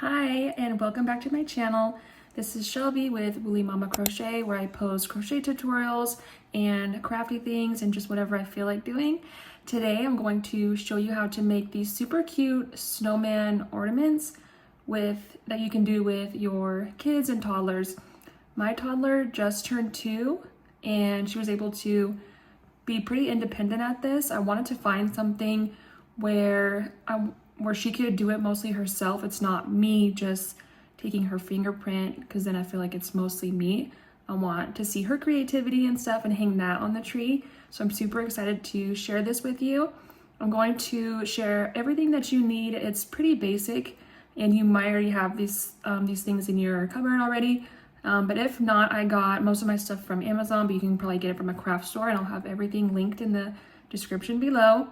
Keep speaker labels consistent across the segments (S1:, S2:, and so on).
S1: Hi, and welcome back to my channel. This is Shelby with Woolly Mama Crochet, where I post crochet tutorials and crafty things and just whatever I feel like doing. Today I'm going to show you how to make these super cute snowman ornaments that you can do with your kids and toddlers. My toddler just turned 2 and she was able to be pretty independent at this. I wanted to find something where she could do it mostly herself. It's not me just taking her fingerprint, because then I feel like it's mostly me. I want to see her creativity and stuff and hang that on the tree. So I'm super excited to share this with you. I'm going to share everything that you need. It's pretty basic and you might already have these things in your cupboard already. But if not, I got most of my stuff from Amazon, but you can probably get it from a craft store, and I'll have everything linked in the description below.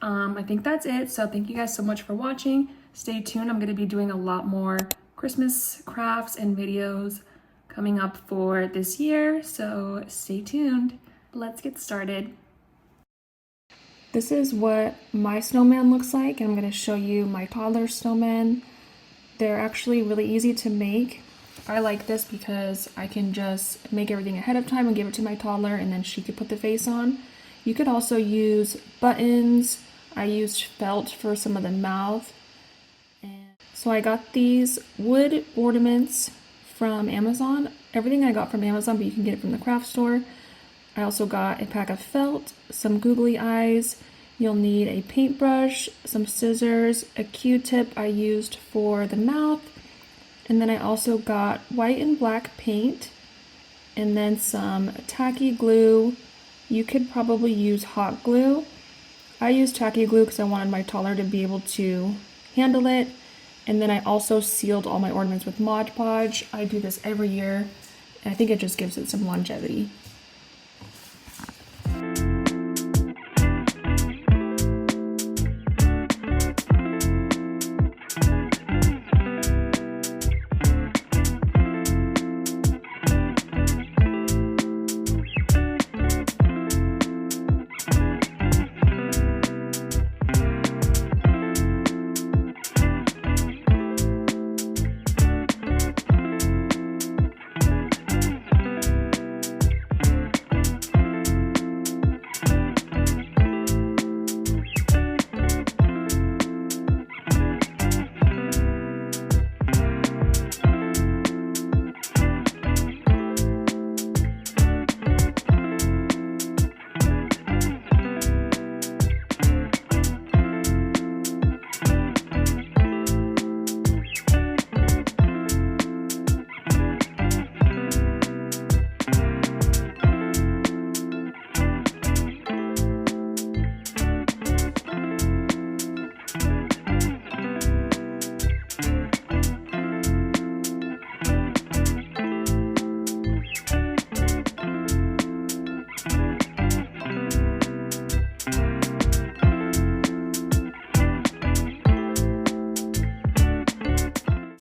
S1: I think that's it. So thank you guys so much for watching. Stay tuned. I'm going to be doing a lot more Christmas crafts and videos coming up for this year. So stay tuned. Let's get started. This is what my snowman looks like, and I'm going to show you my toddler snowman. They're actually really easy to make. I like this because I can just make everything ahead of time and give it to my toddler, and then she could put the face on. You could also use buttons. I used felt for some of the mouth. And so I got these wood ornaments from Amazon. Everything I got from Amazon, but you can get it from the craft store. I also got a pack of felt, some googly eyes. You'll need a paintbrush, some scissors, a Q-tip I used for the mouth, and then I also got white and black paint, and then some tacky glue. You could probably use hot glue. I used tacky glue because I wanted my toddler to be able to handle it. And then I also sealed all my ornaments with Mod Podge. I do this every year, and I think it just gives it some longevity.